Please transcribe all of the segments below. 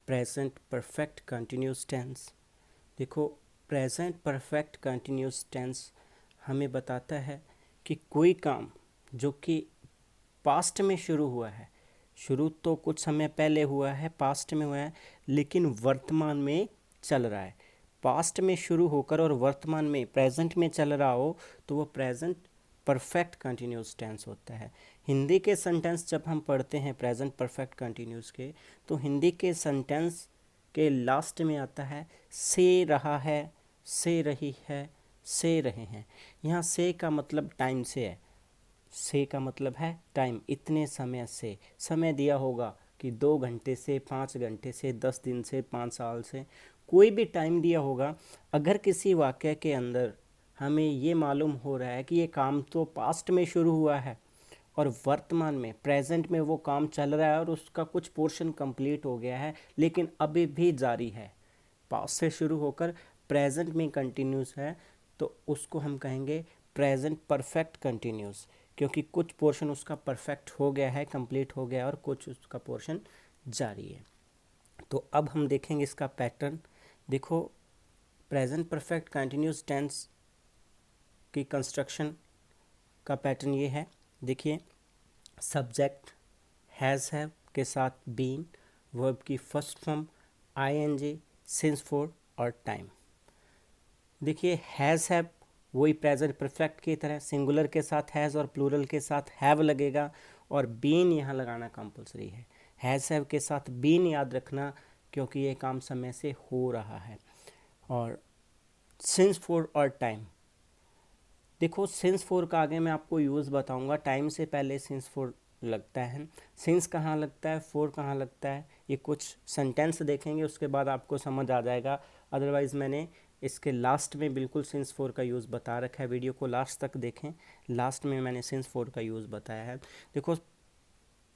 Present perfect continuous tense. देखो, present perfect continuous tense हमें बताता है कि कोई काम जो कि पास्ट में शुरू हुआ है, शुरू तो कुछ समय पहले हुआ है, पास्ट में हुआ है, लेकिन वर्तमान में चल रहा है। पास्ट में शुरू होकर और वर्तमान में प्रेजेंट में चल रहा हो तो वो प्रेजेंट परफेक्ट कंटिन्यूस टेंस होता है। हिंदी के सेंटेंस जब हम पढ़ते हैं प्रेजेंट परफेक्ट कंटिन्यूस के, तो हिंदी के सेंटेंस के लास्ट में आता है से रहा है, से रही है, से रहे हैं। यहाँ से का मतलब टाइम से है। से का मतलब है टाइम, इतने समय से। समय दिया होगा कि 2 घंटे से, 5 घंटे से, 10 दिन से, 5 साल से, कोई भी टाइम दिया होगा। अगर किसी वाक्य के अंदर हमें ये मालूम हो रहा है कि ये काम तो पास्ट में शुरू हुआ है और वर्तमान में, प्रेजेंट में वो काम चल रहा है और उसका कुछ पोर्शन कंप्लीट हो गया है लेकिन अभी भी जारी है, पास्ट से शुरू होकर प्रेजेंट में कंटिन्यूस है, तो उसको हम कहेंगे प्रेजेंट परफेक्ट कंटिन्यूस, क्योंकि कुछ पोर्शन उसका परफेक्ट हो गया है, कंप्लीट हो गया है और कुछ उसका पोर्शन जारी है। तो अब हम देखेंगे इसका पैटर्न। देखो, प्रेजेंट परफेक्ट कंटिन्यूस टेंस की कंस्ट्रक्शन का पैटर्न ये है। देखिए, सब्जेक्ट हैज़ हैव के साथ बीन, वर्ब की first form I N G, since for और टाइम। देखिए, हैज़ हैव वही प्रेजेंट परफेक्ट की तरह सिंगुलर के साथ हैज़ और प्लूरल के साथ हैव लगेगा और बीन यहाँ लगाना कंपलसरी है। हैज़ हैव के साथ बीन याद रखना क्योंकि ये काम समय से हो रहा है। और सिंस फॉर और टाइम, देखो सिंस फोर का आगे मैं आपको यूज़ बताऊंगा। टाइम से पहले सिंस फोर लगता है। सिंस कहाँ लगता है, फोर कहाँ लगता है, ये कुछ सेंटेंस देखेंगे उसके बाद आपको समझ आ जाएगा। अदरवाइज़ मैंने इसके लास्ट में बिल्कुल सिंस फोर का यूज़ बता रखा है। वीडियो को लास्ट तक देखें, लास्ट में मैंने सिंस फोर का यूज़ बताया है। देखो,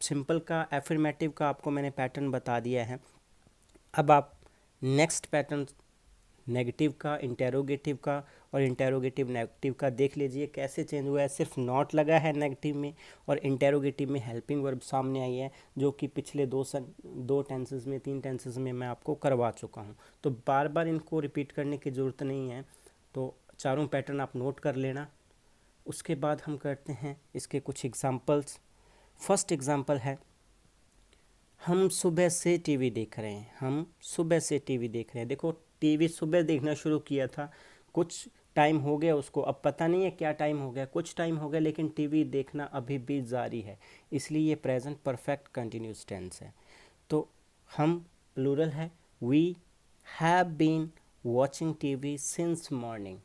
सिंपल का, एफर्मेटिव का आपको मैंने पैटर्न बता दिया है। अब आप नेक्स्ट पैटर्न नेगेटिव का, इंटेरोगेटिव का और इंटेरोगेटिव नेगेटिव का देख लीजिए कैसे चेंज हुआ है। सिर्फ नॉट लगा है नेगेटिव में और इंटेरोगेटिव में हेल्पिंग वर्ब सामने आई है, जो कि पिछले दो टेंसेस में, 3 टेंसेस में मैं आपको करवा चुका हूँ। तो बार बार इनको रिपीट करने की ज़रूरत नहीं है। तो चारों पैटर्न आप नोट कर लेना। उसके बाद हम करते हैं इसके कुछ एग्जाम्पल्स। फर्स्ट एग्जाम्पल है, हम सुबह से टीवी देख रहे हैं। हम सुबह से टीवी देख रहे हैं। देखो, टीवी सुबह देखना शुरू किया था, कुछ टाइम हो गया उसको, अब पता नहीं है क्या टाइम हो गया, कुछ टाइम हो गया, लेकिन टीवी देखना अभी भी जारी है, इसलिए ये प्रेजेंट परफेक्ट कंटिन्यूस टेंस है। तो हम प्लूरल है, we have been watching TV since morning.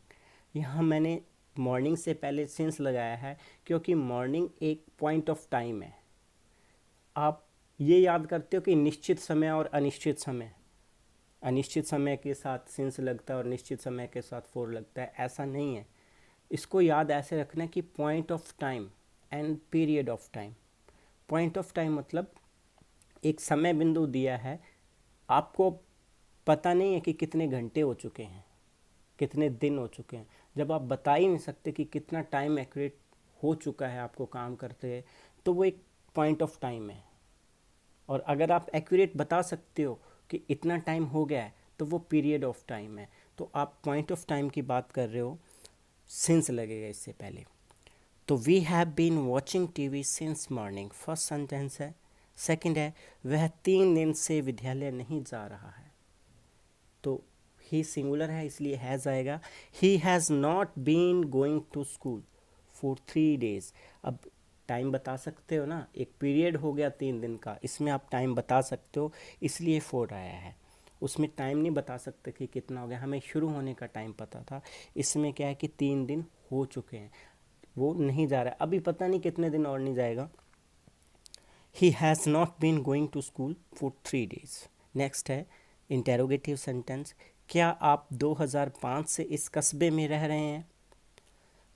यहाँ मैंने मॉर्निंग से पहले सिंस लगाया है क्योंकि मॉर्निंग एक पॉइंट ऑफ टाइम है। आप ये याद करते हो कि निश्चित समय और अनिश्चित समय, अनिश्चित समय के साथ सिंस लगता है और निश्चित समय के साथ फोर लगता है, ऐसा नहीं है। इसको याद ऐसे रखना कि point of time and period of time. Point of time मतलब एक समय बिंदु दिया है, आपको पता नहीं है कि कितने घंटे हो चुके हैं, कितने दिन हो चुके हैं। जब आप बता ही नहीं सकते कि कितना टाइम एक्यूरेट हो चुका है आपको काम करते हैं, तो वो एक पॉइंट ऑफ टाइम है। और अगर आप एक्यूरेट बता सकते हो कि इतना टाइम हो गया है, तो वो पीरियड ऑफ टाइम है। तो आप पॉइंट ऑफ टाइम की बात कर रहे हो, सिंस लगेगा इससे पहले। तो we have been watching TV since morning, first sentence है। सेकंड है, वह 3 दिन से विद्यालय नहीं जा रहा है। तो ही सिंगुलर है इसलिए हैज़ आएगा। He has not been going to school for 3 days। अब टाइम बता सकते हो ना, एक पीरियड हो गया 3 दिन का, इसमें आप टाइम बता सकते हो, इसलिए 4 आया है। उसमें टाइम नहीं बता सकते कि कितना हो गया, हमें शुरू होने का टाइम पता था। इसमें क्या है कि 3 दिन हो चुके हैं, वो नहीं जा रहा है, अभी पता नहीं कितने दिन और नहीं जाएगा। He has not been going to school for 3 days। Next है इंटेरोगेटिव सेंटेंस, क्या आप 2005 से इस कस्बे में रह रहे हैं।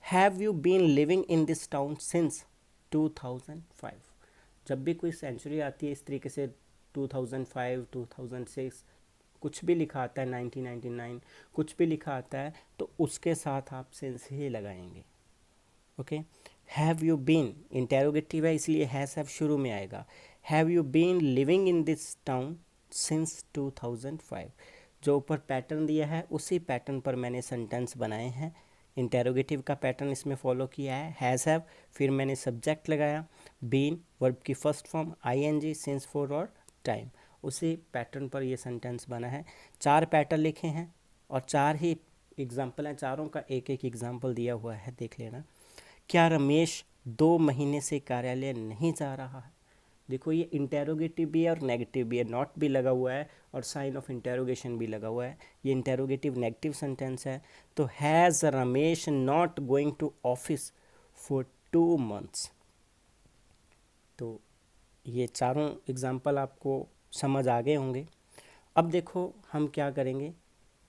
Have you been living in this town since 2005। जब भी कोई सेंचुरी आती है इस तरीके से, 2005, 2006, कुछ भी लिखा आता है, 1999 कुछ भी लिखा आता है, तो उसके साथ आप सिंस ही लगाएंगे। Okay, have you been interrogative है इसलिए हैज़ हैव शुरू में आएगा। Have you been living in this town since 2005। जो ऊपर पैटर्न दिया है उसी पैटर्न पर मैंने सेंटेंस बनाए हैं। इंटेरोगेटिव का पैटर्न इसमें फॉलो किया है, हैज़ हैव, फिर मैंने सब्जेक्ट लगाया, बीन वर्ब की first form, I N G, since, for और टाइम। उसी पैटर्न पर ये सेंटेंस बना है। 4 पैटर्न लिखे हैं और 4 ही एग्जाम्पल हैं, चारों का एक एक एग्जाम्पल दिया हुआ है, देख लेना। क्या रमेश 2 महीने से कार्यालय नहीं जा रहा है? देखो ये इंटेरोगेटिव भी है और नेगेटिव भी है, नॉट भी लगा हुआ है और साइन ऑफ इंटेरोगेशन भी लगा हुआ है। ये इंटेरोगेटिव नेगेटिव सेंटेंस है। तो has Ramesh not going to office for 2 months। तो ये चारों एग्जाम्पल आपको समझ आ गए होंगे। अब देखो हम क्या करेंगे,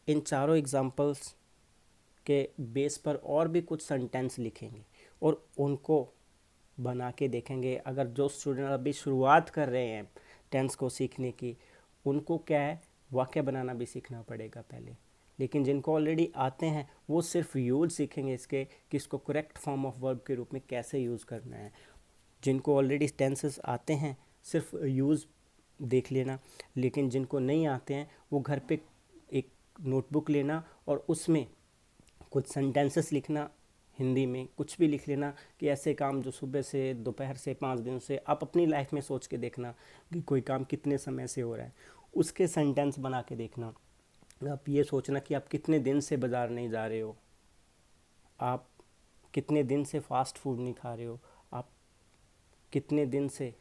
इन चारों एग्जाम्पल्स के बेस पर और भी कुछ सेंटेंस लिखेंगे और उनको बना के देखेंगे। अगर जो स्टूडेंट अभी शुरुआत कर रहे हैं टेंस को सीखने की, उनको क्या है, वाक्य बनाना भी सीखना पड़ेगा पहले। लेकिन जिनको ऑलरेडी आते हैं वो सिर्फ यूज सीखेंगे इसके कि इसको करेक्ट फॉर्म ऑफ वर्ब के रूप में कैसे यूज़ करना है। जिनको ऑलरेडी टेंसेस आते हैं सिर्फ यूज़ देख लेना, लेकिन जिनको नहीं आते हैं वो घर पे एक नोटबुक लेना और उसमें कुछ सेंटेंसेस लिखना, हिंदी में कुछ भी लिख लेना कि ऐसे काम जो सुबह से दोपहर से 5 दिनों से आप अपनी लाइफ में सोच के देखना कि कोई काम कितने समय से हो रहा है, उसके सेंटेंस बना के देखना। आप ये सोचना कि आप कितने दिन से बाज़ार नहीं जा रहे हो, आप कितने दिन से फास्ट फूड नहीं खा रहे हो, आप कितने दिन से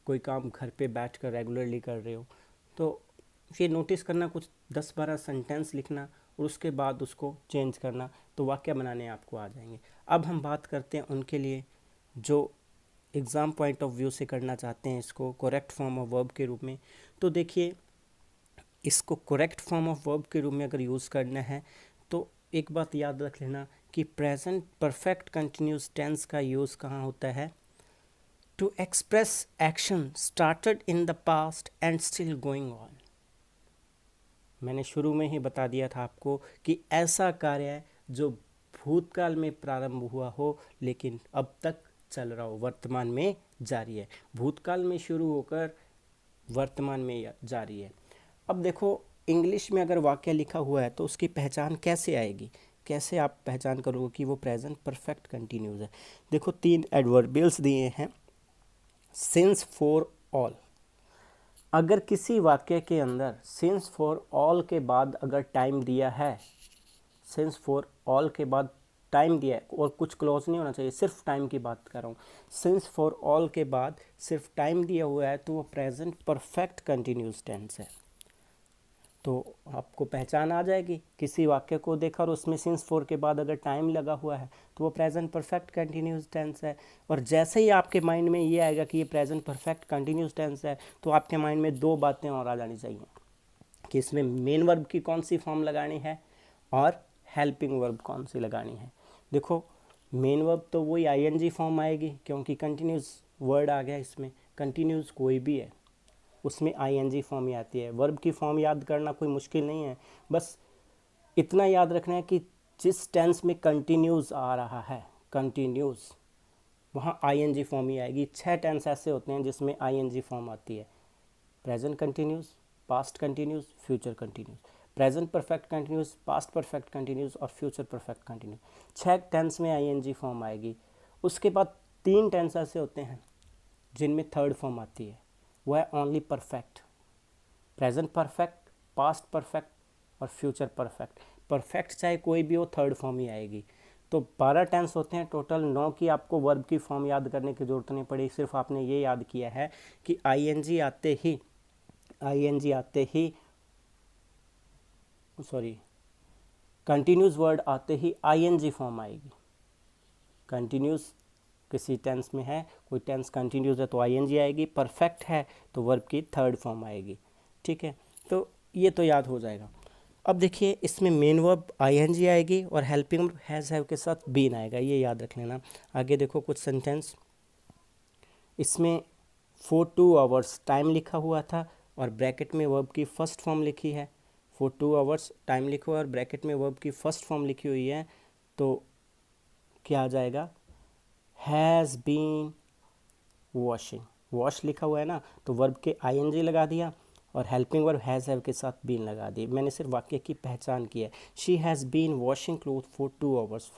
कोई काम घर पे बैठ कर रेगुलरली कर रहे हो। तो ये नोटिस करना, कुछ 10-12 सेंटेंस लिखना और उसके बाद उसको चेंज करना, तो वाक्य बनाने आपको आ जाएंगे। अब हम बात करते हैं उनके लिए जो एग्ज़ाम पॉइंट ऑफ व्यू से करना चाहते हैं इसको करेक्ट फॉर्म ऑफ वर्ब के रूप में। तो देखिए, इसको करेक्ट फॉर्म ऑफ वर्ब के रूप में अगर यूज़ करना है तो एक बात याद रख लेना कि प्रेजेंट परफेक्ट कंटिन्यूस टेंस का यूज़ कहाँ होता है, to express action started in the past and still going on. मैंने शुरू में ही बता दिया था आपको कि ऐसा कार्य है जो भूतकाल में प्रारंभ हुआ हो लेकिन अब तक चल रहा हो, वर्तमान में जारी है। भूतकाल में शुरू होकर वर्तमान में जारी है। अब देखो, इंग्लिश में अगर वाक्य लिखा हुआ है तो उसकी पहचान कैसे आएगी, कैसे आप पहचान करोगे कि वो प्रेजेंट परफेक्ट कंटिन्यूस है। देखो 3 एडवर्बियल्स दिए हैं, सिंस, फॉर, ऑल। अगर किसी वाक्य के अंदर सिंस फॉर ऑल के बाद अगर टाइम दिया है, सिंस फॉर ऑल के बाद टाइम दिया है और कुछ क्लॉज नहीं होना चाहिए, सिर्फ टाइम की बात कर रहा हूँ, सिंस फॉर ऑल के बाद सिर्फ टाइम दिया हुआ है तो वो प्रेजेंट परफेक्ट कंटिन्यूस टेंस है। तो आपको पहचान आ जाएगी, किसी वाक्य को देखा और उसमें सिंस फॉर के बाद अगर टाइम लगा हुआ है तो वो प्रेजेंट परफेक्ट कंटिन्यूस टेंस है। और जैसे ही आपके माइंड में ये आएगा कि ये प्रेजेंट परफेक्ट कंटिन्यूस टेंस है तो आपके माइंड में 2 बातें और आ जानी चाहिए कि इसमें मेन वर्ब की कौन सी फॉर्म लगानी है और हेल्पिंग वर्ब कौन सी लगानी है। देखो, मेन वर्ब तो वही आईएनजी फॉर्म आएगी क्योंकि कंटिन्यूस वर्ड आ गया इसमें, कंटिन्यूस कोई भी है उसमें आईएनजी फॉर्म ही आती है। वर्ब की फॉर्म याद करना कोई मुश्किल नहीं है, बस इतना याद रखना है कि जिस टेंस में कंटिन्यूस आ रहा है, कंटिन्यूस, वहाँ आईएनजी फॉर्म ही आएगी। 6 टेंस ऐसे होते हैं जिसमें आईएनजी फॉर्म आती है, present continuous, past continuous, future continuous. Present perfect continuous, past perfect continuous और फ्यूचर परफेक्ट कंटिन्यूस, 6 टेंस में आईएनजी फॉर्म आएगी। उसके बाद 3 टेंस ऐसे होते हैं जिनमें थर्ड फॉर्म आती है, वो है only perfect, present perfect, past perfect और फ्यूचर परफेक्ट। परफेक्ट चाहे कोई भी हो, थर्ड फॉर्म ही आएगी। तो 12 टेंस होते हैं टोटल, 9 की आपको वर्ब की फॉर्म याद करने की ज़रूरत नहीं पड़ी, सिर्फ आपने ये याद किया है कि आईएनजी आते ही सॉरी कंटिन्यूस वर्ड आते ही आईएनजी फॉर्म आएगी। कंटिन्यूस किसी टेंस में है, कोई टेंस कंटिन्यूस है तो आईएनजी आएगी, परफेक्ट है तो वर्ब की थर्ड फॉर्म आएगी। ठीक है, तो ये तो याद हो जाएगा। अब देखिए, इसमें मेन वर्ब आईएनजी आएगी और हेल्पिंग वर्ब हैज़ हैव के साथ बीन आएगा, ये याद रख लेना। आगे देखो कुछ सेंटेंस, इसमें फॉर 2 आवर्स टाइम लिखा हुआ था और ब्रैकेट में वर्ब की फर्स्ट फॉर्म लिखी है। फॉर 2 आवर्स टाइम लिखा हुआ और ब्रैकेट में वर्ब की फर्स्ट फॉर्म लिखी हुई है, तो क्या आ जाएगा, हैज़ बीन वॉशिंग। वॉश लिखा हुआ है ना, तो वर्ब के आईएनजी लगा दिया और हेल्पिंग वर्ब हैज़ हैव के साथ बीन लगा दी। मैंने सिर्फ वाक्य की पहचान की है। She has been washing cloth for 2 hours.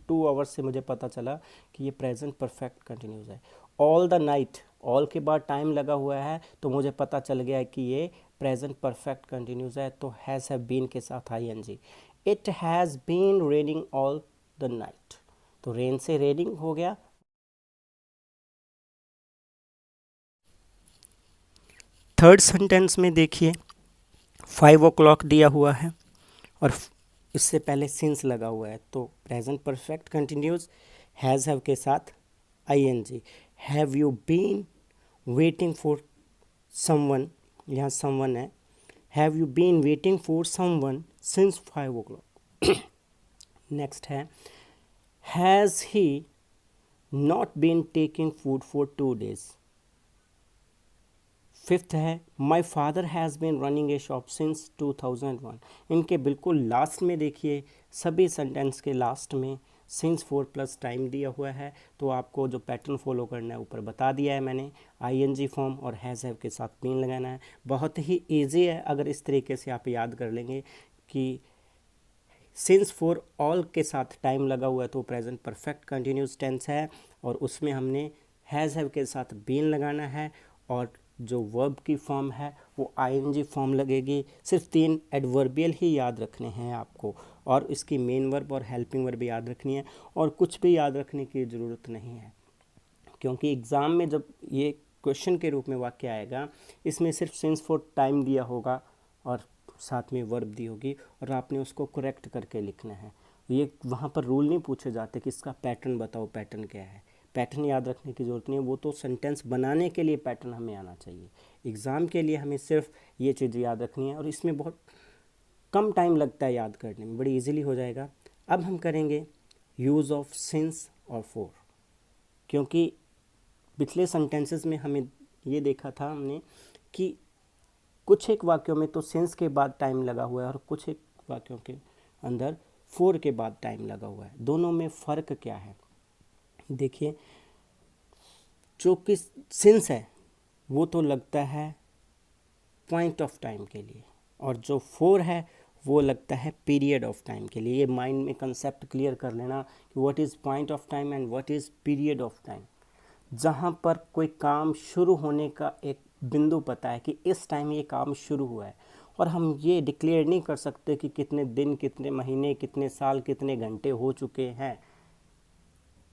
2 hours से मुझे पता चला कि ये प्रेजेंट परफेक्ट कंटिन्यूस है। ऑल द नाइट, ऑल के बाद टाइम लगा हुआ है तो मुझे पता चल गया कि ये प्रेजेंट परफेक्ट कंटिन्यूस है, तो हैज़ हैव बीन के साथ ING। It has been raining all the night, तो रेन से रेनिंग हो गया। थर्ड सेंटेंस में देखिए 5 o'clock दिया हुआ है और इससे पहले सिंस लगा हुआ है, तो present perfect continuous has have के साथ ING। Have you been waiting for someone, यहाँ समवन है। Have you been waiting for someone since 5 o'clock। Next है has he not been taking food for 2 days। Fifth है my father has been running a shop since 2001। इनके बिल्कुल last में देखिए, सभी sentence के लास्ट में सिंस 4 + टाइम दिया हुआ है, तो आपको जो पैटर्न फॉलो करना है ऊपर बता दिया है मैंने। ING फॉर्म और हैज़ हैव के साथ बीन लगाना है। बहुत ही ईजी है, अगर इस तरीके से आप याद कर लेंगे कि सिंस फॉर ऑल के साथ टाइम लगा हुआ है तो प्रेजेंट परफेक्ट कंटिन्यूस टेंस है, और उसमें हमने हैज़ हैव के साथ बीन लगाना है, और जो वर्ब की फॉर्म है वो ING फॉर्म लगेगी। सिर्फ 3 एडवर्बियल ही याद रखने हैं आपको, और इसकी मेन वर्ब और हेल्पिंग वर्ब भी याद रखनी है, और कुछ भी याद रखने की ज़रूरत नहीं है, क्योंकि एग्ज़ाम में जब ये क्वेश्चन के रूप में वाक्य आएगा, इसमें सिर्फ सिंस फॉर टाइम दिया होगा और साथ में वर्ब दी होगी, और आपने उसको करेक्ट करके लिखना है। ये वहाँ पर रूल नहीं पूछे जाते कि इसका पैटर्न बताओ, पैटर्न क्या है। पैटर्न याद रखने की ज़रूरत नहीं है, वो तो सेंटेंस बनाने के लिए पैटर्न हमें आना चाहिए। एग्ज़ाम के लिए हमें सिर्फ ये चीज़ याद रखनी है, और इसमें बहुत कम टाइम लगता है याद करने में, बड़ी इजीली हो जाएगा। अब हम करेंगे यूज़ ऑफ सिंस और फॉर, क्योंकि पिछले सेंटेंसेस में हमें ये देखा था हमने कि कुछ एक वाक्यों में तो सिंस के बाद टाइम लगा हुआ है, और कुछ एक वाक्यों के अंदर फॉर के बाद टाइम लगा हुआ है। दोनों में फ़र्क क्या है देखिए। जो कि सिंस है वो तो लगता है पॉइंट ऑफ टाइम के लिए, और जो फॉर है वो लगता है पीरियड ऑफ टाइम के लिए। ये माइंड में कंसेप्ट क्लियर कर लेना कि what is point of time and what is period of time. जहाँ पर कोई काम शुरू होने का एक बिंदु पता है कि इस टाइम ये काम शुरू हुआ है, और हम ये डिक्लेयर नहीं कर सकते कि कितने दिन, कितने महीने, कितने साल, कितने घंटे हो चुके हैं।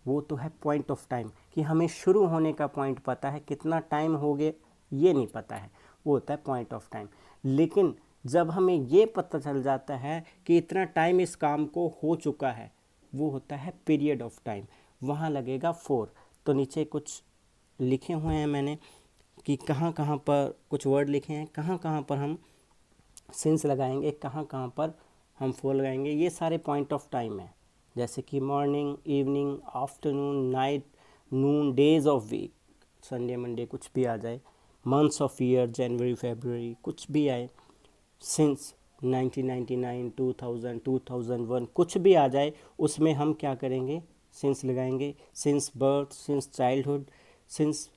वो तो है पॉइंट ऑफ टाइम, कि हमें शुरू होने का पॉइंट पता है, कितना टाइम हो गया ये नहीं पता है, वो होता है पॉइंट ऑफ टाइम। लेकिन जब हमें ये पता चल जाता है कि इतना टाइम इस काम को हो चुका है, वो होता है पीरियड ऑफ टाइम, वहाँ लगेगा फॉर। तो नीचे कुछ लिखे हुए हैं मैंने कि कहाँ कहाँ पर कुछ वर्ड लिखे हैं, कहाँ कहाँ पर हम सिंस लगाएंगे, कहाँ कहाँ पर हम फॉर लगाएंगे। ये सारे पॉइंट ऑफ टाइम है, जैसे कि morning, evening, afternoon, night, noon, days of week, Sunday Monday कुछ भी आ जाए, मंथ्स ऑफ ईयर, जनवरी फरवरी कुछ भी आए, सिंस 1999, 2000, 2001 कुछ भी आ जाए, उसमें हम क्या करेंगे, सिंस लगाएंगे। Since birth, since childhood, since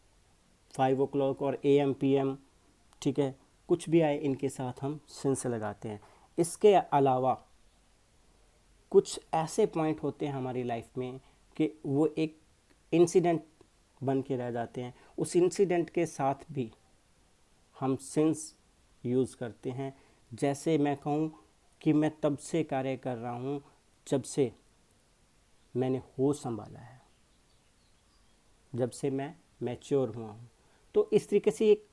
5 o'clock और AM PM, ठीक है, कुछ भी आए इनके साथ हम सिंस लगाते हैं। इसके अलावा कुछ ऐसे पॉइंट होते हैं हमारी लाइफ में कि वो एक इंसिडेंट बन के रह जाते हैं, उस इंसिडेंट के साथ भी हम सिंस यूज़ करते हैं। जैसे मैं कहूँ कि मैं तब से कार्य कर रहा हूँ जब से मैंने होश संभाला है, जब से मैं मैच्योर हुआ हूँ। तो इस तरीके से एक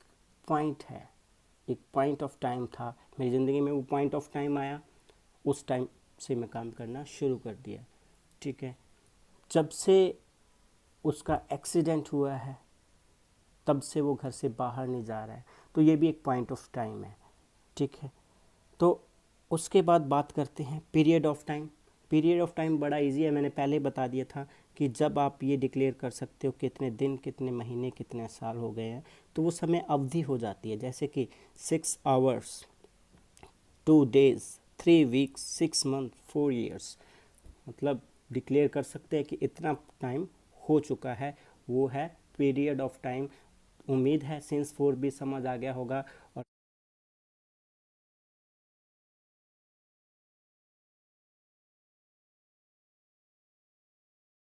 पॉइंट है, एक पॉइंट ऑफ टाइम था मेरी ज़िंदगी में, वो पॉइंट ऑफ टाइम आया, उस टाइम से मैं काम करना शुरू कर दिया, ठीक है। जब से उसका एक्सीडेंट हुआ है तब से वो घर से बाहर नहीं जा रहा है, तो ये भी एक पॉइंट ऑफ टाइम है, ठीक है। तो उसके बाद बात करते हैं period of time. Period of time बड़ा इजी है, मैंने पहले बता दिया था कि जब आप ये डिक्लेयर कर सकते हो कितने दिन, कितने महीने, कितने साल हो गए हैं, तो वो समय अवधि हो जाती है। जैसे कि 6 hours, 2 days, 3 weeks, 6 months, 4 years, मतलब डिक्लेयर कर सकते हैं कि इतना टाइम हो चुका है, वो है पीरियड ऑफ टाइम। उम्मीद है सिंस 4 भी समझ आ गया होगा,